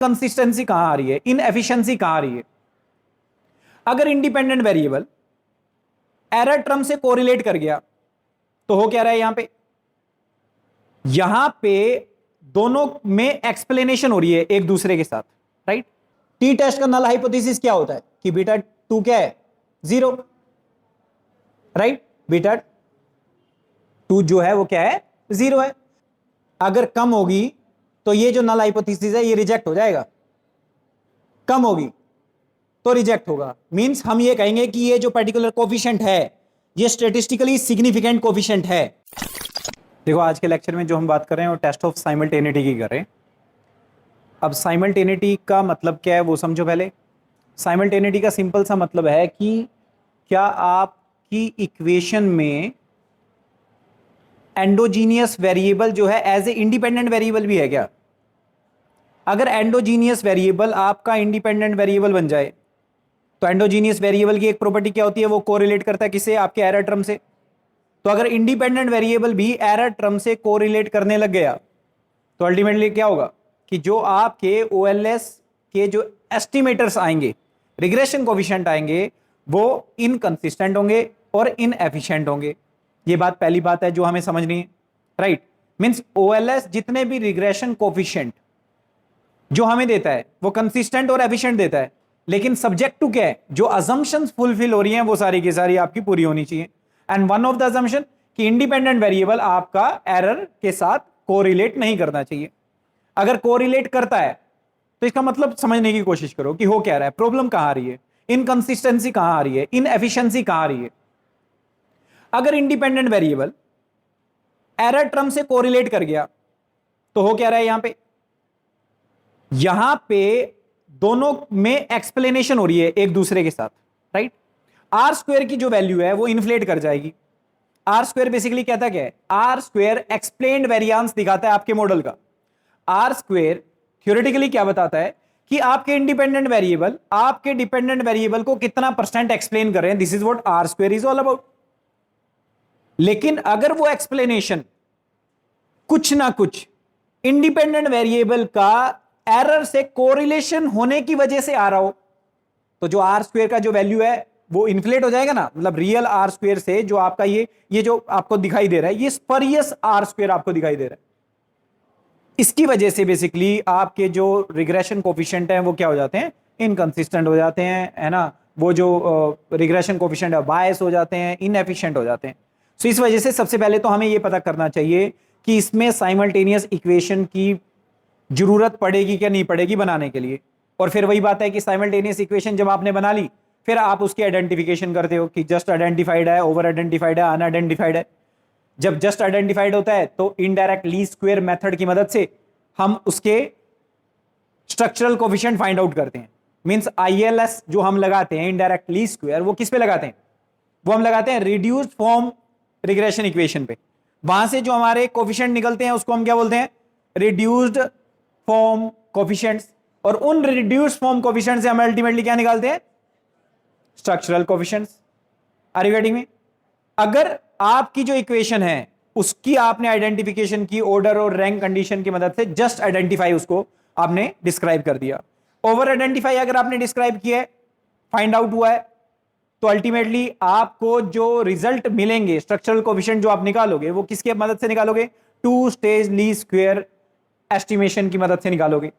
Consistency कहां आ रही है, इनएफिशिएंसी कहां आ रही है? अगर इंडिपेंडेंट वेरिएबल एरर टर्म से कोरिलेट कर गया तो हो क्या रहा है यहां पे दोनों में एक्सप्लेनेशन हो रही है एक दूसरे के साथ, राइट? टी टेस्ट का नल हाइपोथेसिस क्या होता है कि बीटा 2 क्या है, 0, राइट? बीटा 2 जो है वो क्या है, 0 है। अगर कम होगी तो ये जो नल हाइपोथेसिस है ये रिजेक्ट हो जाएगा, कम होगी तो रिजेक्ट होगा। मींस हम ये कहेंगे कि ये जो पर्टिकुलर कोफिशिएंट है ये स्टैटिस्टिकली सिग्निफिकेंट कोफिशिएंट है। देखो आज के लेक्चर में जो हम बात कर रहे हैं वो टेस्ट ऑफ साइमल्टेनिटी की कर रहे हैं। अब साइमल्टेनिटी का मतलब क्या है वो समझो पहले। साइमल्टेनिटी का सिंपल सा मतलब है कि क्या आपकी इक्वेशन में एंडोजीनियस वेरिएबल जो है एज ए इंडिपेंडेंट वेरिएबल भी है क्या? अगर एंडोजीनियस वेरिएबल आपका इंडिपेंडेंट वेरिएबल बन जाए तो एंडोजीनियस वेरिएबल की एक प्रॉपर्टी क्या होती है, वो कोरिलेट करता है किससे, आपके एरर टर्म से। तो अगर इंडिपेंडेंट वेरिएबल भी एरर टर्म से कोरिलेट करने लग गया तो अल्टीमेटली क्या होगा कि जो आपके ओएलएस के जो एस्टिमेटर्स आएंगे, रिग्रेशन कोफिशिएंट आएंगे, वो इनकंसिस्टेंट होंगे और इनएफिशिएंट होंगे। ये बात पहली बात है जो हमें समझनी है, राइट? मींस ओएलएस जितने भी रिग्रेशन कोफिशिएंट जो हमें देता है वो कंसिस्टेंट और एफिशिएंट देता है, लेकिन सब्जेक्ट टू क्या है, जो अजम्पशंस फुलफिल हो रही हैं वो सारी की सारी आपकी पूरी होनी चाहिए। And one of the assumption कि इंडिपेंडेंट वेरिएबल आपका एरर के साथ कोरिलेट नहीं करना चाहिए। अगर कोरिलेट करता है तो इसका मतलब समझने की कोशिश करो कि हो क्या रहा है, प्रॉब्लम कहां आ रही है, इनकंसिस्टेंसी कहां आ रही है, इनएफिशिएंसी कहां आ रही है। अगर इंडिपेंडेंट वेरिएबल एरर टर्म से कोरिलेट कर गया तो हो क्या रहा है यहां पे दोनों में एक्सप्लेनेशन हो रही है एक दूसरे के साथ, राइट? आर स्क्वायर की जो वैल्यू है वो इन्फ्लेट कर जाएगी। आर स्क्वायर बेसिकली कहता क्या है, आर स्क्वायर एक्सप्लेन्ड वेरिएंस दिखाता है आपके मॉडल का। आर स्क्वायर थ्योरेटिकली क्या बताता है कि आपके इंडिपेंडेंट वेरिएबल आपके डिपेंडेंट वेरिएबल को कितना परसेंट एक्सप्लेन कर रहे हैं। This is what R square is all about. लेकिन अगर वो एक्सप्लेनेशन कुछ ना कुछ इंडिपेंडेंट वेरिएबल का एरर से कोरिलेशन होने की वजह से आ रहा हो तो जो आर स्क्वायर का जो वैल्यू है वो इन्फ्लेट हो जाएगा ना। मतलब रियल आर स्क्वायर से जो आपका ये जो आपको दिखाई दे रहा है ये स्परियस आर स्क्वायर आपको दिखाई दे रहा है। इसकी वजह से बेसिकली आपके जो रिग्रेशन कोफिशिएंट हैं वो क्या हो जाते हैं, इनकंसिस्टेंट हो जाते हैं, है ना। वो जो रिग्रेशन कोफिशिएंट है बायस हो जाते हैं, इनएफिशिएंट हो जाते हैं। सो इस वजह से सबसे पहले तो हमें ये पता करना चाहिए कि इसमें साइमल्टेनियस इक्वेशन की जरूरत पड़ेगी क्या नहीं पड़ेगी बनाने के लिए। और फिर वही बात है कि साइमल्टेनियस इक्वेशन जब आपने बना ली फिर आप उसकी आइडेंटिफिकेशन करते हो कि जस्ट आइडेंटिफाइड है, ओवर आइडेंटिफाइड है, अनआइडेंटिफाइड है। जब जस्ट आइडेंटिफाइड होता है तो इनडायरेक्ट लीस्ट स्क्वायर मेथड की मदद से हम उसके स्ट्रक्चरल कोफिशिएंट फाइंड आउट करते हैं। मींस आईएलएस जो हम लगाते हैं इनडायरेक्ट लीस्ट स्क्वायर, वो किस पे लगाते हैं, वो हम लगाते हैं रिड्यूस्ड फॉर्म रिग्रेशन इक्वेशन पे। वहां से जो हमारे कोफिशिएंट निकलते हैं उसको हम क्या बोलते हैं, रिड्यूस्ड फॉर्म कोफिशिएंट्स। और उन रिड्यूस्ड फॉर्म कोफिशिएंट से हम अल्टीमेटली क्या निकालते हैं, structural coefficients. Are you getting me? अगर आपकी जो इक्वेशन है उसकी आपने आइडेंटिफिकेशन की ऑर्डर और रैंक कंडीशन की मदद से, जस्ट आइडेंटिफाई उसको आपने डिस्क्राइब कर दिया। ओवर आइडेंटिफाई अगर आपने डिस्क्राइब किया है, फाइंड आउट हुआ है, तो अल्टीमेटली आपको जो रिजल्ट मिलेंगे स्ट्रक्चरल कोफिशिएंट जो आप निकालोगे वो किसकी मदद से निकालोगे, two stage least square estimation की मदद से निकालोगे।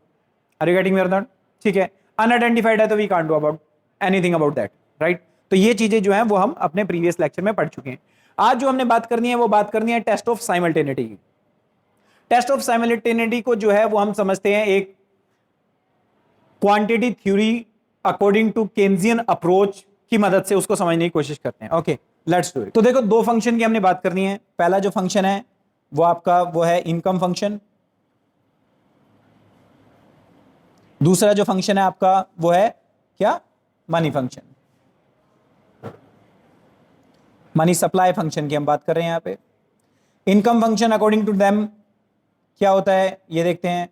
आर यू गेटिंग मी और नॉट? ठीक है। अनआइडेंटिफाइड है तो we can't do about anything about that, right? तो ये चीजें जो हैं वो हम अपने प्रीवियस लेक्चर में पढ़ चुके हैं। आज जो हमने बात करनी है वो बात करनी है टेस्ट ऑफ साइमल्टेनिटी की। टेस्ट ऑफ साइमल्टेनिटी को जो है वो हम समझते हैं एक quantity theory according to Keynesian approach की मदद से उसको समझने की कोशिश करते हैं। Okay, let's do it. तो देखो दो फंक्शन की हमने बात करनी है। पहला जो फंक्शन है वो आपका वो है इनकम फंक्शन। दूसरा जो फंक्शन है आपका वो है क्या, money function. Money supply function की हम बात कर रहे हैं यहां पे। Income function according to them क्या होता है ये देखते हैं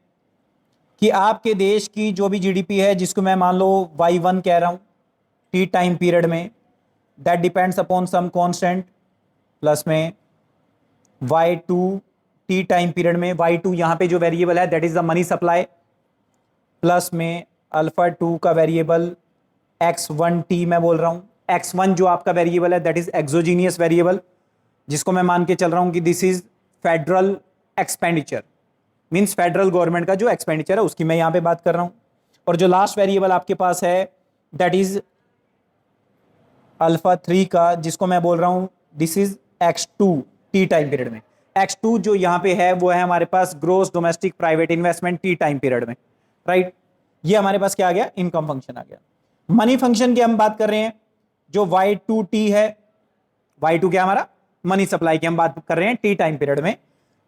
कि आपके देश की जो भी जीडीपी है जिसको मैं मान लो y1 कह रहा हूं टी टाइम पीरियड में, that depends upon some constant plus में y2 टी टाइम पीरियड में। y2 यहां पे जो वेरिएबल है that is the money supply. Plus में अल्फा 2 का वेरिएबल x1t मैं बोल रहा हूं। x1 जो आपका वेरिएबल है दैट इज एक्सोजीनियस वेरिएबल, जिसको मैं मान के चल रहा हूं कि this is federal expenditure, means federal government का जो एक्सपेंडिचर है उसकी मैं यहां पे बात कर रहा हूं। और जो लास्ट वेरिएबल आपके पास है दैट इज अल्फा 3 का, जिसको मैं बोल रहा हूं this is x2 T time period में। x2 जो यहां पे है वो है हमारे पास gross domestic private investment T time period में, राइट। ये हमारे पास क्या आ गया, इनकम फंक्शन आ गया। मनी फंक्शन की हम बात कर रहे हैं, जो y2t है, y2 क्या हमारा मनी सप्लाई की हम बात कर रहे हैं टी टाइम पीरियड में,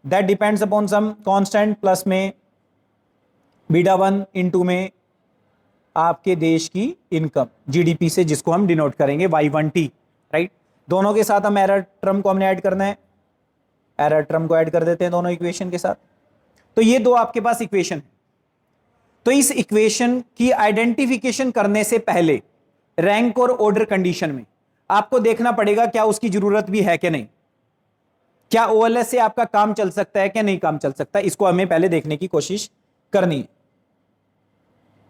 that depends upon some constant plus में बीटा 1 इनटू में आपके देश की इनकम जीडीपी से, जिसको हम डिनोट करेंगे y1t, राइट। दोनों के साथ हम एरर टर्म को हमने ऐड करना है, एरर टर्म को ऐड कर देते हैं दोनों इक्वेशन के साथ। तो ये दो आपके पास इक्वेशन है। तो इस इक्वेशन की आइडेंटिफिकेशन करने से पहले रैंक और ऑर्डर कंडीशन में आपको देखना पड़ेगा क्या उसकी जरूरत भी है कि नहीं, क्या ओएलएस से आपका काम चल सकता है कि नहीं काम चल सकता है, इसको हमें पहले देखने की कोशिश करनी है।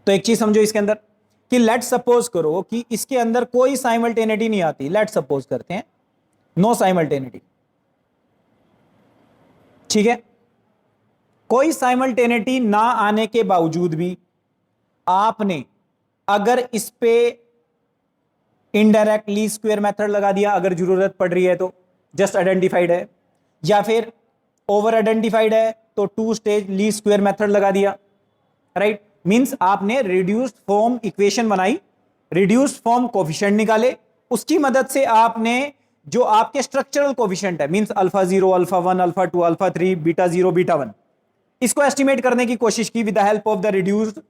तो एक चीज समझो इसके अंदर कि लेट सपोज करो कि इसके अंदर कोई साइमल्टेनिटी नहीं आती, लेट सपोज करते हैं नो साइमल्टेनिटी, ठीक है। कोई साइमल्टेनिटी ना आने के बावजूद भी आपने अगर इस पे इनडायरेक्ट लीस्ट स्क्वायर मेथड लगा दिया, अगर जरूरत पड़ रही है तो, जस्ट आइडेंटिफाइड है, या फिर ओवर आइडेंटिफाइड है तो two stage least square method लगा दिया, राइट। मींस आपने रिड्यूस्ड फॉर्म इक्वेशन बनाई, रिड्यूस्ड फॉर्म कोफिशिएंट निकाले, उसकी मदद से आपने जो आपके स्ट्रक्चरल कोफिशिएंट है means alpha 0, alpha 1, alpha 2, alpha 3, beta 0, beta 1, इसको एस्टिमेट करने की कोशिश की with the help of the reduced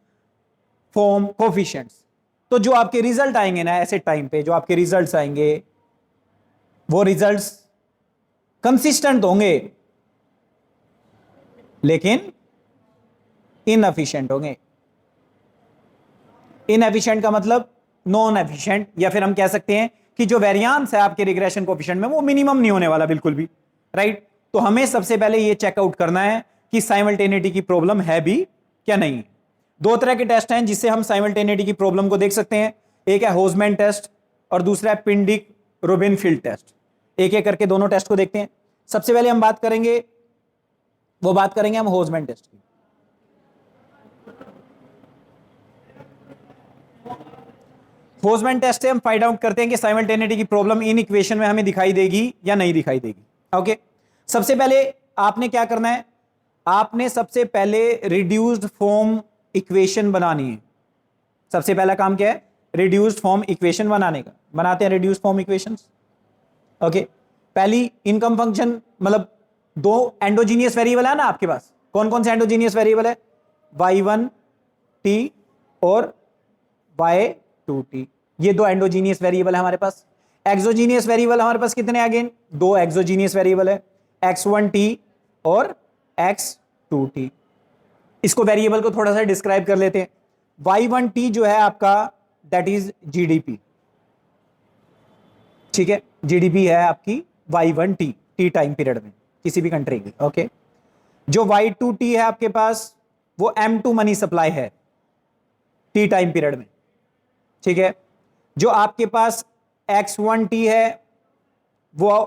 form coefficients. तो जो आपके रिजल्ट आएंगे ना ऐसे टाइम पे, जो आपके रिजल्ट्स आएंगे वो रिजल्ट्स कंसिस्टेंट होंगे लेकिन इनएफिशिएंट होंगे। इनएफिशिएंट का मतलब नॉन एफिशिएंट, या फिर हम कह सकते हैं कि जो वेरिएंस है आपके रिग्रेशन कोफिशिएंट में वो मिनिमम नहीं होने वाला बिल्कुल भी, राइट। तो हमें सबसे पहले ये चेकआउट करना है कि साइमल्टेनिटी की प्रॉब्लम है भी क्या नहीं। दो तरह के टेस्ट हैं जिससे हम साइमल्टेनिटी की प्रॉब्लम को देख सकते हैं, एक है होजमैन टेस्ट और दूसरा है पिंडिक रोबिनफील्ड टेस्ट। एक एक करके दोनों टेस्ट को देखते हैं। सबसे पहले हम बात करेंगे हम होजमैन टेस्ट की। होजमैन टेस्ट से हम फाइंड आउट करते हैं कि साइमल्टेनिटी की प्रॉब्लम इन इक्वेशन में हमें दिखाई देगी या नहीं दिखाई देगी। ओके, सबसे पहले आपने क्या करना है, आपने सबसे पहले रिड्यूस्ड फॉर्म इक्वेशन बनानी है। सबसे पहला काम क्या है, रिड्यूस्ड फॉर्म इक्वेशन बनाने का। बनाते हैं रिड्यूस्ड फॉर्म इक्वेशंस। ओके, पहली इनकम फंक्शन, मतलब दो एंडोजीनियस वेरिएबल है ना आपके पास। कौन कौन से एंडोजीनियस वेरिएबल है, y1t और y2t, ये दो एंडोजीनियस वेरिएबल है हमारे पास। एक्सोजीनियस वेरिएबल हमारे पास कितने अगेन, दो एक्सोजीनियस वेरिएबल है, x1t और x2t। इसको वेरिएबल को थोड़ा सा डिस्क्राइब कर लेते हैं। y1t जो है आपका दैट इज जीडीपी, ठीक है, जीडीपी है आपकी y1t टी टाइम पीरियड में किसी भी कंट्री की। ओके, जो y2t है आपके पास वो M2 मनी सप्लाई है टी टाइम पीरियड में, ठीक है। जो आपके पास x1t है वो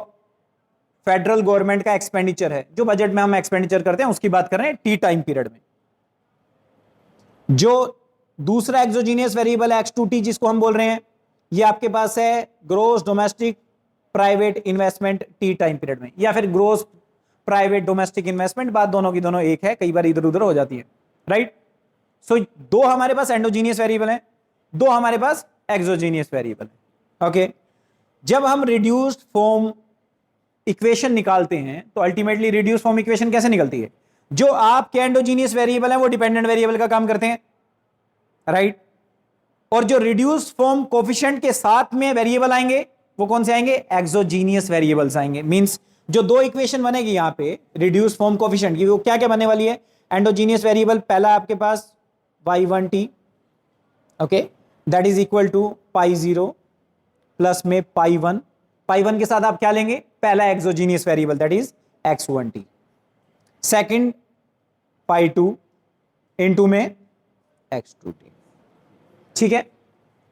फेडरल गवर्नमेंट का एक्सपेंडिचर है, जो बजट में हम एक्सपेंडिचर करते हैं उसकी बात कर रहे हैं टी टाइम पीरियड में। जो दूसरा एक्सोजीनियस वेरिएबल है x2t जिसको हम बोल रहे हैं, ये आपके पास है gross domestic private investment T time period में, या फिर ग्रोस प्राइवेट डोमेस्टिक इन्वेस्टमेंट, बात दोनों की दोनों एक है, कई बार इधर उधर हो जाती है, राइट। सो दो हमारे पास एंडोजीनियस वेरिएबल है, दो हमारे पास एक्सोजीनियस वेरिएबल है। ओके, जब हम रिड्यूस्ड फॉर्म इक्वेशन निकालते हैं तो अल्टीमेटली रिड्यूस्ड फॉर्म इक्वेशन कैसे निकलती है, जो आपके एंडोजीनियस वेरिएबल है वो डिपेंडेंट वेरिएबल का काम करते हैं, राइट। और जो रिड्यूस्ड फॉर्म कोफिशिएंट के साथ में वेरिएबल आएंगे वो कौन से आएंगे, एक्सोजीनियस वेरिएबल्स आएंगे। मींस जो दो इक्वेशन बनेगी यहां पे रिड्यूस्ड फॉर्म कोफिशिएंट की, वो क्या क्या बनने वाली है, एंडोजीनियस वेरिएबल पहला आपके पास y1t, okay, that is equal to π0 plus में π1 के साथ आप क्या लेंगे, पहला exogenous variable that is x1t, second π2 into में x2t, ठीक है।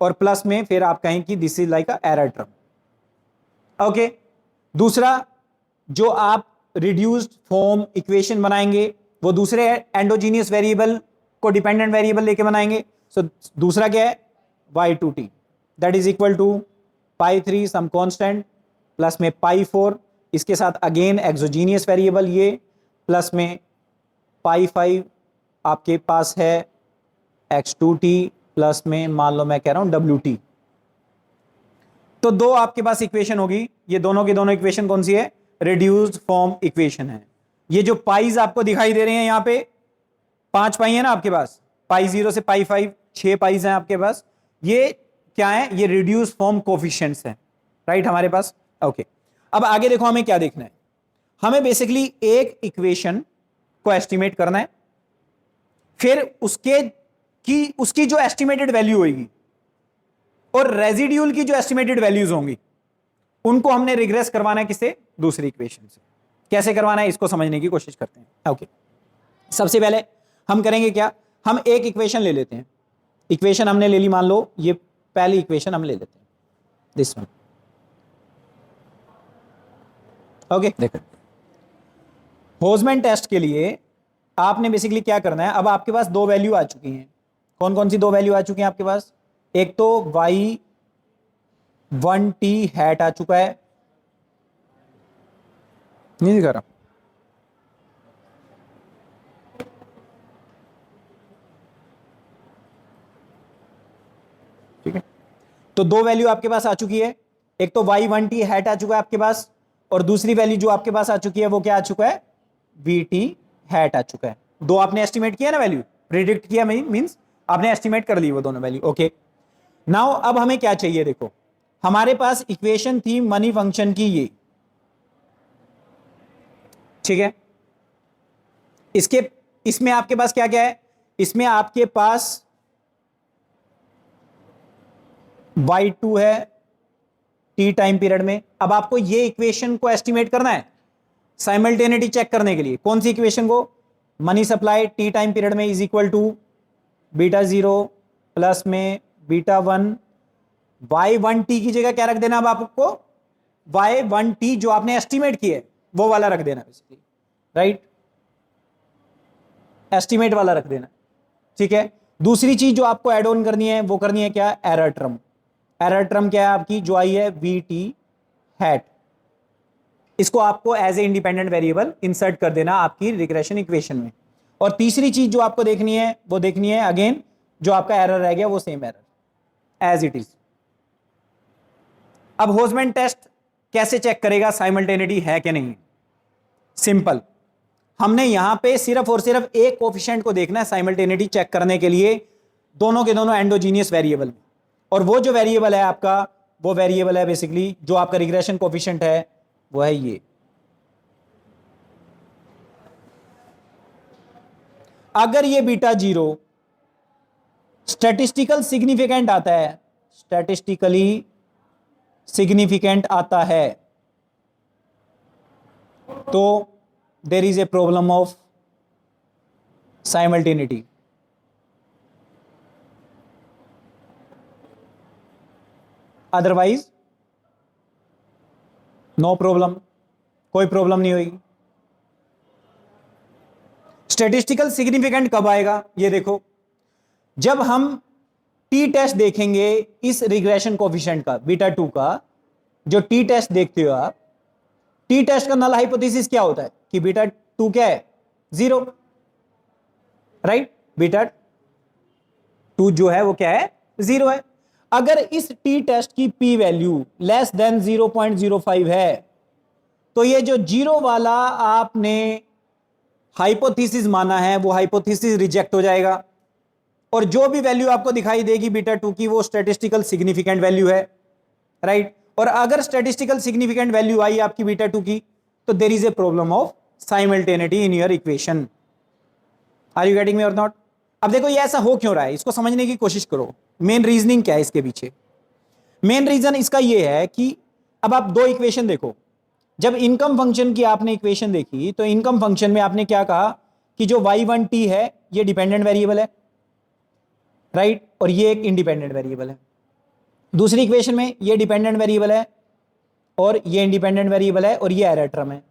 और प्लस में फिर आप कहें कि this is like a error term. Okay, दूसरा जो आप रिड्यूस्ड फॉर्म इक्वेशन बनाएंगे वो दूसरे एंडोजीनियस वेरिएबल को डिपेंडेंट वेरिएबल लेके बनाएंगे। सो दूसरा क्या है, y2t that is equal to पाई3 सम कांस्टेंट प्लस में पाई4, इसके साथ अगेन एक्सोजीनियस वेरिएबल ये, प्लस में पाई5 आपके पास है x2t प्लस में मान लो मैं कह रहा हूं wt। तो दो आपके पास इक्वेशन होगी, ये दोनों की दोनों इक्वेशन कौन सी है, रिड्यूस्ड फॉर्म इक्वेशन है। ये जो पाइज आपको दिखाई दे रहे हैं यहां पे 5 पाई है ना आपके पास, पाई 0 से पाई5 6 पाइज हैं आपके पास, ये क्या है, ये रिड्यूस फॉर्म कोफिशिएंट्स हैं, राइट हमारे पास। ओके, अब आगे देखो हमें क्या देखना है, हमें बेसिकली एक इक्वेशन को एस्टिमेट करना है, फिर उसकी जो एस्टिमेटेड वैल्यू होगी और रेजिड्यूल की जो एस्टिमेटेड वैल्यूज होंगी उनको हमने रिग्रेस करवाना है किससे, दूसरी इक्वेशन से। कैसे करवाना है इसको समझने की कोशिश करते हैं। ओके, सबसे पहले हम करेंगे क्या, हम एक इक्वेशन ले लेते हैं। इक्वेशन हमने ले ली, मान लो ये पहली इक्वेशन हम ले लेते हैं, दिस वन। ओके, देखो बोल्ट्जमैन टेस्ट के लिए आपने बेसिकली क्या करना है, अब आपके पास दो वैल्यू आ चुकी हैं। कौन कौन सी दो वैल्यू आ चुकी हैं आपके पास, एक तो y1t हैट आ चुका है, नहीं दिखा रहा, ठीक है। तो दो वैल्यू आपके पास आ चुकी है, एक तो y1t हैट आ चुका है आपके पास, और दूसरी वैल्यू जो आपके पास आ चुकी है वो क्या आ चुका है, vt हैट आ चुका है। दो आपने एस्टिमेट किया ना वैल्यू, प्रिडिक्ट किया मींस आपने एस्टिमेट कर ली वो दोनों वैल्यू। ओके, नाउ अब हमें क्या चाहिए, देखो हमारे पास इक्वेशन थी मनी फंक्शन की ये, ठीक है। इसमें आपके पास क्या क्या है, इसमें आपके पास y2 है t टाइम पीरियड में। अब आपको ये इक्वेशन को एस्टिमेट करना है साइमल्टेनिटी चेक करने के लिए। कौन सी इक्वेशन को, money supply t time period में इज इक्वल टू β0 प्लस में β1, y1t की जगह क्या रख देना, अब आपको y1t जो आपने एस्टिमेट किया है वो वाला रख देना बेसिकली, राइट, एस्टिमेट वाला रख देना, ठीक है। दूसरी चीज जो आपको ऐड ऑन करनी है वो करनी है क्या, एरर टर्म। एरर टर्म क्या है आपकी, जो आई है vt हैट, इसको आपको as a independent variable insert कर देना आपकी रिग्रेशन इक्वेशन में। और तीसरी चीज जो आपको देखनी है वो देखनी है अगेन जो आपका एरर रह गया वो same error as it is. अब बोल्ट्जमैन टेस्ट कैसे चेक करेगा साइमल्टेनिटी है कि नहीं, सिंपल, हमने यहां पे सिर्फ और सिर्फ एक कोफिशिएंट को देखना है साइमल्टेनिटी चेक करने के लिए, दोनों के दोनों एंडोजीनियस वेरिएबल में। और वो जो वेरिएबल है आपका, वो वेरिएबल है बेसिकली जो आपका रिग्रेशन कोफिशिएंट है वो है ये। अगर ये β0 स्टैटिस्टिकल सिग्निफिकेंट आता है, स्टैटिस्टिकली सिग्निफिकेंट आता है, तो there is a problem of simultaneity. Otherwise no problem, कोई प्रॉब्लम नहीं होगी। स्टैटिस्टिकल सिग्निफिकेंट कब आएगा, ये देखो जब हम टी टेस्ट देखेंगे इस रिग्रेशन कोफिशिएंट का, β2 का जो टी टेस्ट देखते हो आप, टी टेस्ट का नल हाइपोथेसिस क्या होता है कि β2 क्या है, 0, राइट, β2 जो है वो क्या है, 0 है। अगर इस टी टेस्ट की पी वैल्यू लेस देन 0.05 है तो ये जो 0 वाला आपने हाइपोथेसिस माना है वो हाइपोथेसिस रिजेक्ट हो जाएगा, और जो भी वैल्यू आपको दिखाई देगी β2 की वो स्टैटिस्टिकल सिग्निफिकेंट वैल्यू है, राइट। और अगर स्टैटिस्टिकल सिग्निफिकेंट वैल्यू आई आपकी β2 की तो there is a problem of simultaneity in your equation. Are you getting me और नॉट। अब देखो ये ऐसा हो क्यों रहा है, इसको समझने की कोशिश करो, मेन रीजनिंग क्या है इसके पीछे। मेन रीजन इसका ये है कि अब आप दो इक्वेशन देखो, जब इनकम फंक्शन की आपने इक्वेशन देखी तो इनकम फंक्शन में आपने क्या कहा कि जो y1t है ये डिपेंडेंट वेरिएबल है, राइट, और ये एक इंडिपेंडेंट वेरिएबल है। दूसरी इक्वेशन में ये डिपेंडेंट वेरिएबल है और ये इंडिपेंडेंट वेरिएबल है और ये एरर टर्म है,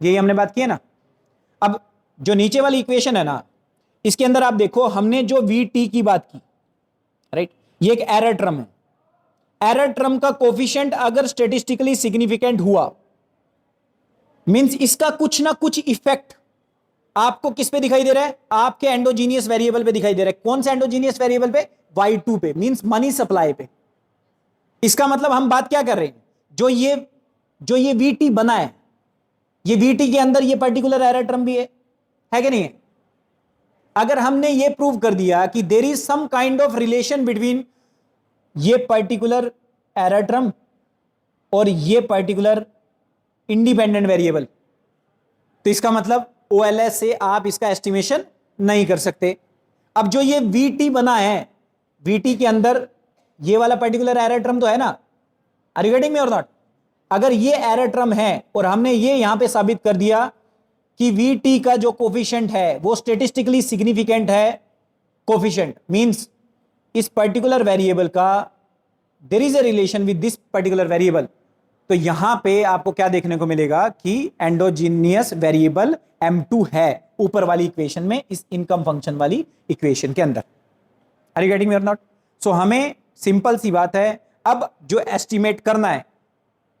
यही हमने बात की है ना। अब जो नीचे वाली इक्वेशन है ना, इसके अंदर आप देखो हमने जो वी टी की बात की, राइट, ये एक एरर टर्म है। एरर टर्म का कोफिशिएंट अगर स्टेटिस्टिकली सिग्निफिकेंट हुआ मींस इसका कुछ ना कुछ इफेक्ट आपको किस पे दिखाई दे रहा है, आपके एंडोजीनियस वेरिएबल पे दिखाई दे रहा है। कौन सा एंडोजीनियस वेरिएबल पे, y2 पे, मींस मनी सप्लाई पे। इसका मतलब हम बात क्या कर रहे हैं, जो ये वीटी बना है, ये वीटी के अंदर ये पर्टिकुलर एरर टर्म भी है कि नहीं है। अगर हमने ये प्रूव कर दिया कि there is some kind of relation between ये पर्टिकुलर एरर टर्म और ये पर्टिकुलर इंडिपेंडेंट वेरिएबल, तो इसका मतलब OLS से आप इसका एस्टिमेशन नहीं कर सकते। अब जो ये VT बना है, VT के अंदर ये वाला पर्टिकुलर एरर टर्म तो है ना, आर यू गेटिंग मी और नॉट। अगर ये एरर टर्म है और हमने ये यहां पे साबित कर दिया कि VT का जो कोफिशिएंट है वो स्टेटिस्टिकली सिग्निफिकेंट है, कोफिशिएंट मींस इस पर्टिकुलर वेरिएबल का there is a relation with this particular variable, तो यहां पे आपको क्या देखने को मिलेगा कि एंडोजीनियस वेरिएबल M2 है ऊपर वाली इक्वेशन में, इस इनकम फंक्शन वाली इक्वेशन के अंदर। आर यू गेटिंग मी और नॉट। सो हमें सिंपल सी बात है, अब जो एस्टिमेट करना है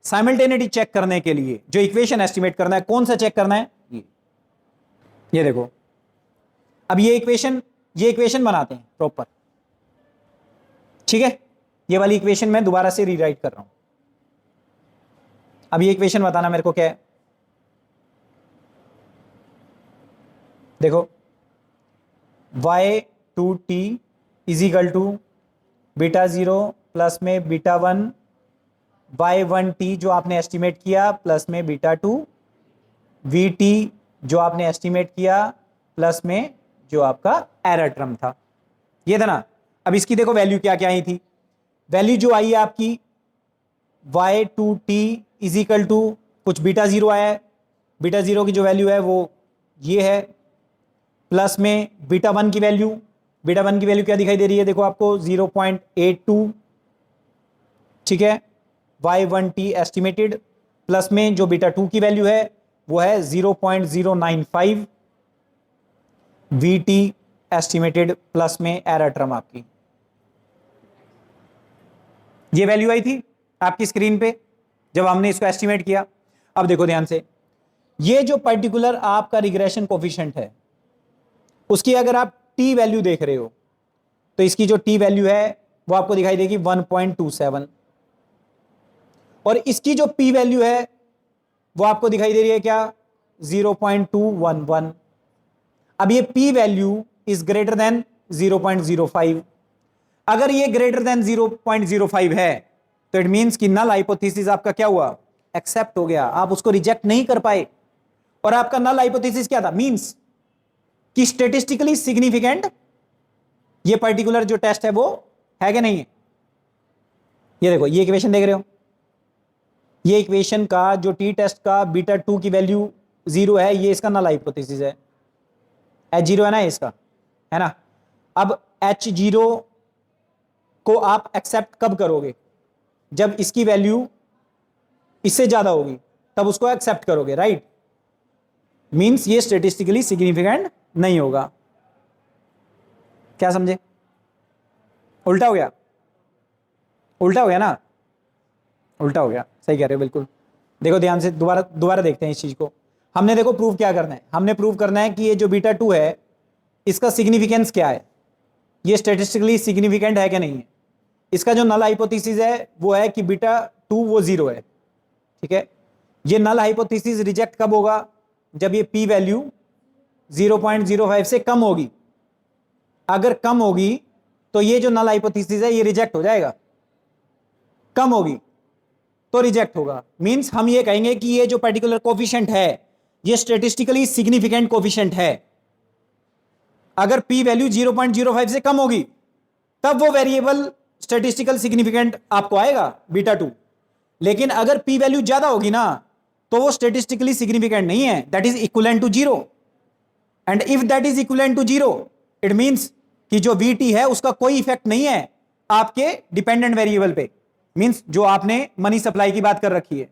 साइमल्टेनिटी चेक करने के लिए, जो इक्वेशन एस्टिमेट करना है, कौन सा चेक करना है, ये देखो। अब ये इक्वेशन बनाते हैं प्रॉपर, ठीक है। ये वाली इक्वेशन मैं दोबारा से रीराइट कर रहा हूं। अब ये इक्वेशन बताना मेरे को क्या है, देखो y2t is equal to beta 0 plus में बीटा 1 y1t जो आपने एस्टिमेट किया प्लस में बीटा 2 vt जो आपने एस्टिमेट किया प्लस में जो आपका एरर टर्म था, ये था ना। अब इसकी देखो वैल्यू क्या क्या आई थी, वैल्यू जो आई है आपकी y2t इज इक्वल टू कुछ बीटा 0 आया है, बीटा 0 की जो वैल्यू है वो ये है, प्लस में बीटा 1 की वैल्यू, बीटा 1 की वैल्यू क्या दिखाई दे रही है, देखो आपको 0.82, ठीक है। y1t एस्टिमेटेड प्लस में जो बीटा 2 की वैल्यू है वो है 0.095, vt एस्टिमेटेड प्लस में एरर टर्म आपकी, ये वैल्यू आई थी आपकी स्क्रीन पे जब हमने इसको एस्टिमेट किया। अब देखो ध्यान से, ये जो पर्टिकुलर आपका रिग्रेशन कोफिशिएंट है उसकी अगर आप t वैल्यू देख रहे हो तो इसकी जो t वैल्यू है वो आपको दिखाई देगी 1.27 और इसकी जो p वैल्यू है वो आपको दिखाई दे रही है क्या, 0.211। अब ये p value is greater than 0.05, अगर ये ग्रेटर देन 0.05 है तो इट मींस कि नल हाइपोथेसिस आपका क्या हुआ, एक्सेप्ट हो गया, आप उसको रिजेक्ट नहीं कर पाए। और आपका नल हाइपोथेसिस क्या था, मींस कि स्टेटिस्टिकली सिग्निफिकेंट ये पर्टिकुलर जो टेस्ट है वो है कि नहीं है। ये देखो ये इक्वेशन देख रहे हो, ये इक्वेशन का जो टी टेस्ट का बीटा 2 की वैल्यू 0 है, ये इसका नल हाइपोथेसिस है, H0 है ना इसका, है ना। अब H0 को आप एक्सेप्ट कब करोगे, जब इसकी वैल्यू इससे ज्यादा होगी तब उसको एक्सेप्ट करोगे, राइट। मींस ये स्टेटिस्टिकली सिग्निफिकेंट नहीं होगा। क्या समझे, उल्टा हो गया, उल्टा हो गया ना, उल्टा हो गया, सही कह रहे हो बिल्कुल। देखो ध्यान से दोबारा देखते हैं इस चीज को। हमने देखो प्रूव क्या करना है, हमने प्रूव करना है कि ये जो बीटा 2 है इसका सिग्निफिकेंस क्या है, ये स्टेटिस्टिकली सिग्निफिकेंट है कि नहीं है। इसका जो नल हाइपोथेसिस है वो है कि बीटा 2 वो 0 है, ठीक है। ये नल हाइपोथेसिस रिजेक्ट कब होगा, जब ये p वैल्यू 0.05 से कम होगी। अगर कम होगी तो ये जो नल हाइपोथेसिस है ये रिजेक्ट हो जाएगा, कम होगी तो रिजेक्ट होगा। मींस हम ये कहेंगे कि ये जो पर्टिकुलर कोफिशिएंट है ये स्टेटिस्टिकली सिग्निफिकेंट कोफिशिएंट है। अगर p वैल्यू 0.05 से कम होगी तब वो वेरिएबल स्टेटिस्टिकल सिग्निफिकेंट आपको आएगा बीटा 2, लेकिन अगर p वैल्यू ज्यादा होगी ना तो वो स्टेटिस्टिकली सिग्निफिकेंट नहीं है, that is equivalent to 0। And if that is equivalent to 0 it means कि जो VT है उसका कोई इफेक्ट नहीं है आपके डिपेंडेंट वेरिएबल पे, मींस जो आपने मनी सप्लाई की बात कर रखी है।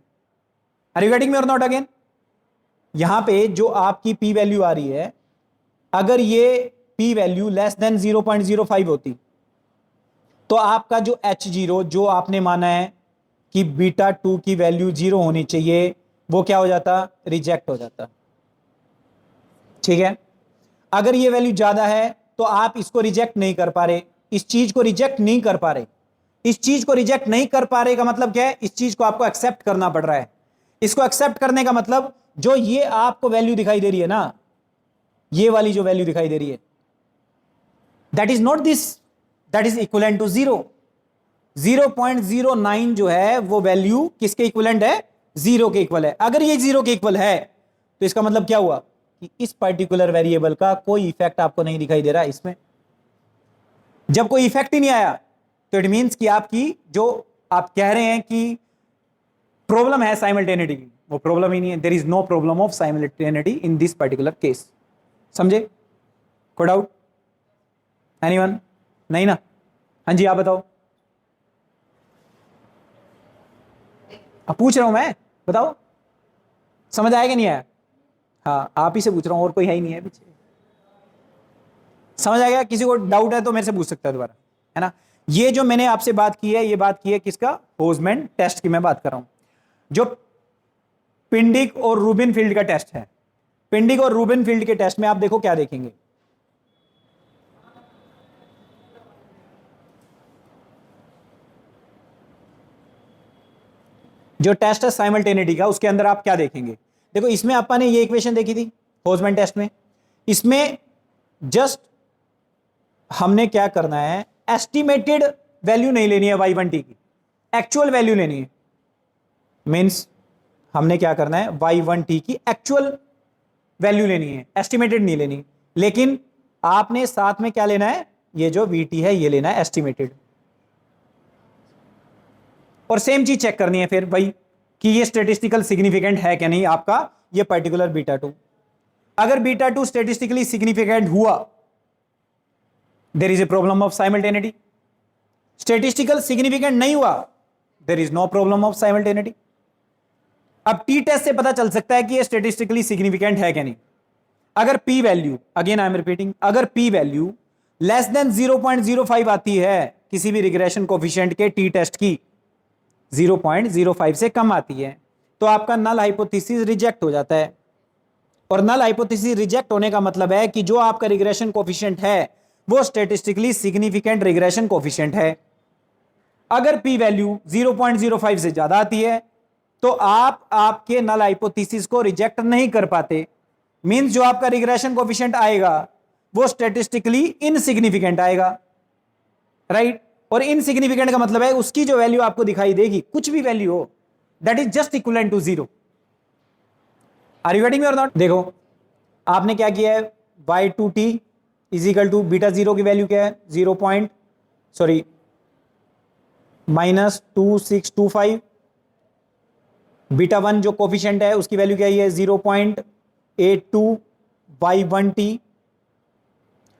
आर यू गेटिंग मी और नॉट अगेन? यहां पे जो आपकी P वैल्यू आ रही है, अगर ये P वैल्यू लेस देन 0.05 होती तो आपका जो H0 जो आपने माना है कि β2 की वैल्यू 0 होनी चाहिए, वो क्या हो जाता? रिजेक्ट हो जाता। ठीक है, अगर ये वैल्यू ज्यादा है तो आप इसको रिजेक्ट नहीं कर पा रहे, इस चीज को रिजेक्ट नहीं कर पा रहे। इस चीज को रिजेक्ट नहीं कर पा रहे का मतलब क्या है? इस चीज को आपको एक्सेप्ट करना पड़ रहा है। इसको एक्सेप्ट करने का मतलब जो ये आपको वैल्यू दिखाई दे रही है ना, ये वाली जो वैल्यू दिखाई दे रही है, that is not this, that is equivalent to 0। 0.09 जो है वो वैल्यू किसके इक्विवेलेंट है? 0 के इक्वल है। अगर ये 0 के इक्वल है तो इसका मतलब क्या हुआ कि इस पर्टिकुलर वेरिएबल का कोई इफेक्ट आपको नहीं दिखाई दे रहा है इसमें। जब कोई इफेक्ट ही नहीं आया तो इट मींस कि आपकी जो आप कह रहे हैं कि प्रॉब्लम है साइमल्टेनिटी की, वो प्रॉब्लम ही नहीं है। There is no problem of simultaneity in this particular case. समझे? कोई डाउट? एनीवन? नहीं ना? हाँ जी, आप बताओ। अब पूछ रहा हूं मैं, बताओ समझ आया कि नहीं आया? हाँ, आप ही से पूछ रहा हूं, और कोई है ही नहीं है पीछे। समझ आ गया? किसी को डाउट है तो मेरे से पूछ सकता है दोबारा, है ना? ये जो मैंने आपसे बात की है, ये बात की है किसका? बोल्ट्जमैन टेस्ट की मैं बात कर रहा हूं, जो पिंडिक और रूबिनफील्ड का टेस्ट है। पिंडिक और रूबिनफील्ड के टेस्ट में आप देखो क्या देखेंगे। जो टेस्ट है साइमल्टेनिटी का, उसके अंदर आप क्या देखेंगे? देखो, इसमें अपन ने ये इक्वेशन देखी थी बोल्ट्जमैन टेस्ट में। इसमें जस्ट हमने क्या करना है, एस्टिमेटेड वैल्यू नहीं लेनी है y1t की, एक्चुअल वैल्यू लेनी है। मींस हमने क्या करना है, y1t की एक्चुअल वैल्यू लेनी है, एस्टिमेटेड नहीं लेनी। लेकिन आपने साथ में क्या लेना है, ये जो vt है ये लेना है एस्टिमेटेड। और सेम चीज चेक करनी है फिर भाई कि ये स्टेटिस्टिकल सिग्निफिकेंट है क्या नहीं आपका ये पर्टिकुलर β2। अगर β2 स्टेटिस्टिकली सिग्निफिकेंट हुआ, there is a problem of simultaneity. Statistical significant नहीं हुआ, there is no problem of simultaneity. अब टी टेस्ट से पता चल सकता है कि ये स्टेटिस्टिकली सिग्निफिकेंट है क्या नहीं। अगर p value, again I am repeating, अगर p वैल्यू लेस देन 0.05 आती है किसी भी रिग्रेशन कोफिशिएंट के टी टेस्ट की, 0.05 से कम आती है, तो आपका नल हाइपोथेसिस रिजेक्ट हो जाता है। और नल हाइपोथेसिस रिजेक्ट होने का मतलब है कि जो आपका रिग्रेशन कोफिशिएंट है वो स्टेटिस्टिकली सिग्निफिकेंट रिग्रेशन कोफिशिएंट है। अगर p वैल्यू 0.05 से ज्यादा आती है तो आप आपके नल हाइपोथेसिस को रिजेक्ट नहीं कर पाते। मींस जो आपका रिग्रेशन कोफिशिएंट आएगा वो स्टेटिस्टिकली इनसिग्निफिकेंट आएगा, राइट? और इनसिग्निफिकेंट का मतलब है उसकी जो वैल्यू आपको दिखाई देगी, कुछ भी वैल्यू हो, that is just equivalent to 0। Are you getting me और नॉट? देखो, आपने क्या किया है, y2t इज इक्वल टू β0 की वैल्यू क्या है, -2625। β1 जो कोफिशिएंट है उसकी वैल्यू क्या है, 0.82 y1t।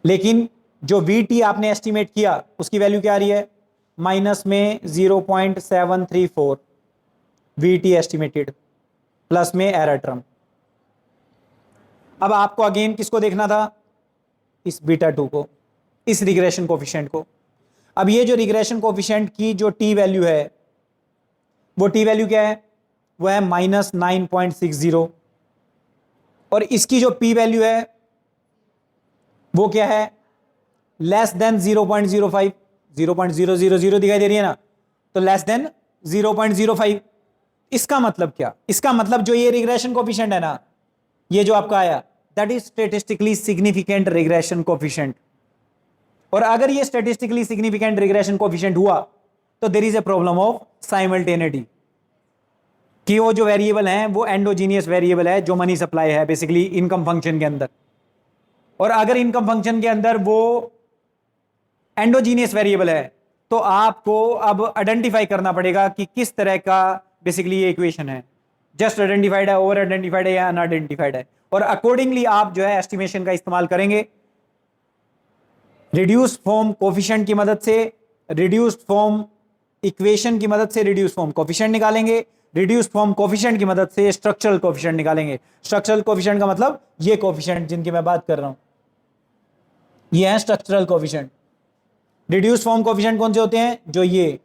लेकिन जो vt आपने एस्टिमेट किया उसकी वैल्यू क्या आ रही है, माइनस में 0.734 vt एस्टिमेटेड, प्लस में एरर टर्म। अब आपको अगेन किसको देखना था, इस β2 को, इस रिग्रेशन कोफिशिएंट को। अब ये जो रिग्रेशन कोफिशिएंट की जो टी वैल्यू है, वो टी वैल्यू क्या है, वो है -9.60। और इसकी जो पी वैल्यू है वो क्या है, लेस देन 0.05, 0.000 दिखाई दे रही है ना, तो लेस देन 0.05। इसका मतलब क्या, इसका मतलब जो ये रिग्रेशन कोफिशिएंट है ना, ये जो आपका आया, that is statistically significant regression coefficient. और अगर ये स्टेटिस्टिकली सिग्निफिकेंट रिग्रेशन कोफिशिएंट हुआ तो there is a problem of simultaneity, कि वो जो वेरिएबल है वो एंडोजीनियस वेरिएबल है जो मनी सप्लाई है बेसिकली इनकम फंक्शन के अंदर। और अगर इनकम फंक्शन के अंदर वो एंडोजीनियस वेरिएबल है तो आपको अब आइडेंटिफाई करना पड़ेगा कि किस तरह का बेसिकली ये इक्वेशन है, जस्ट आइडेंटिफाइड है, ओवर आइडेंटिफाइड है या अनआइडेंटिफाइड है। और अकॉर्डिंगली आप जो है एस्टिमेशन का इस्तेमाल करेंगे। रिड्यूस फॉर्म कोफिशिएंट की मदद से, रिड्यूस फॉर्म इक्वेशन की मदद से रिड्यूस फॉर्म कोफिशिएंट निकालेंगे, रिड्यूस फॉर्म कोफिशिएंट की मदद से स्ट्रक्चरल कोफिशिएंट निकालेंगे। स्ट्रक्चरल कोफिशिएंट का मतलब ये कोफिशिएंट जिनकी मैं बात कर रहा हूं, ये है structural coefficient. Reduce form coefficient कौन से होते हैं? जो ये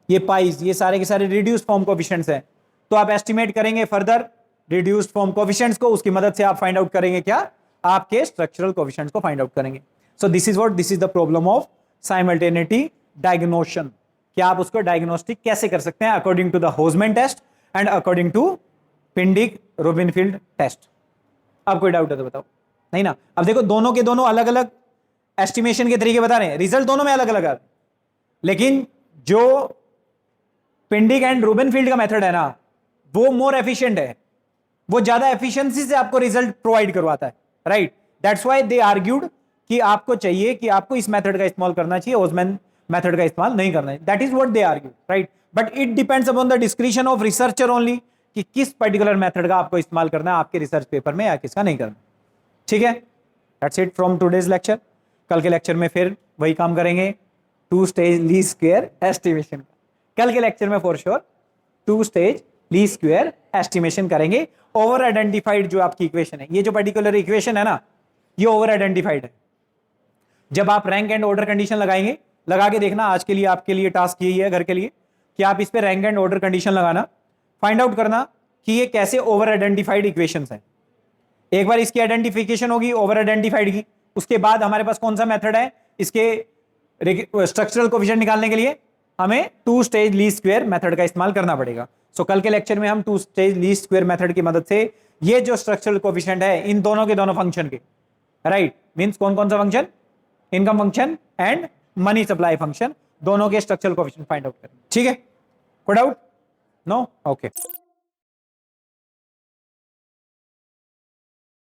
पाइज, ये सारे के सारे रिड्यूस फॉर्म कोफिशिएंट्स हैं। तो आप एस्टिमेट करेंगे फर्दर रिड्यूस फॉर्म कोफिशिएंट्स को, उसकी मदद से आप फाइंड आउट करेंगे क्या? आपके स्ट्रक्चरल कोफिशिएंट्स को फाइंड आउट करेंगे। So this is the problem of simultaneity diagnosis, कि आप उसको डायग्नोस्टिक कैसे कर सकते हैं according to the Hausman test and according to Pindyck Rubinfeld test. अब कोई डाउट है तो बताओ। नहीं ना? अब देखो दोनों के दोनों अलग अलग एस्टिमेशन के तरीके बता रहे हैं, रिजल्ट दोनों में अलग अलग है, लेकिन जो पिंडिक एंड रोबिनफील्ड का मेथड है ना, वो मोर एफिशिएंट है, वो ज्यादा एफिशिएंसी से आपको रिजल्ट प्रोवाइड करवाता है, right? That's why they argued कि आपको चाहिए कि आपको इस मेथड का इस्तेमाल करना चाहिए, होजमैन मेथड का इस्तेमाल नहीं करना चाहिए। That is what they argue, right? But it depends upon the discretion of researcher only, कि किस पर्टिकुलर मेथड का आपको इस्तेमाल करना है आपके रिसर्च पेपर में या किसका नहीं करना। ठीक है, that's it from today's lecture. कल के लेक्चर में फिर वही काम करेंगे, 2 स्टेज लीस्ट स्क्वायर एस्टिमेशन। कल के लेक्चर में for sure 2 stage least square estimation करेंगे। ओवर आइडेंटिफाइड जो आपकी इक्वेशन है, ये जो पर्टिकुलर इक्वेशन है ना, ये ओवर आइडेंटिफाइड है। जब आप रैंक एंड ऑर्डर कंडीशन लगाएंगे, लगा के देखना, आज के लिए आपके लिए टास्क यही है घर के लिए, कि आप इस पे रैंक एंड ऑर्डर कंडीशन लगाना, फाइंड आउट करना कि ये कैसे ओवर आइडेंटिफाइड इक्वेशंस हैं। एक बार इसकी आइडेंटिफिकेशन होगी ओवर आइडेंटिफाइड की, उसके बाद हमारे पास कौन सा मेथड है इसके स्ट्रक्चरल कोफिशिएंट निकालने के लिए? हमें 2 स्टेज लीस्ट स्क्वायर मेथड का इस्तेमाल करना पड़ेगा। सो कल के लेक्चर में हम 2 स्टेज लीस्ट स्क्वायर मेथड की मदद से ये जो स्ट्रक्चरल कोफिशिएंट है इन दोनों के दोनों फंक्शन के, राइट, मींस कौन कौन सा function? Income function and money supply function, दोनों के स्ट्रक्चरल कोफिशिएंट फाइंड आउट करें। ठीक है, कोई डाउट? नो? ओके।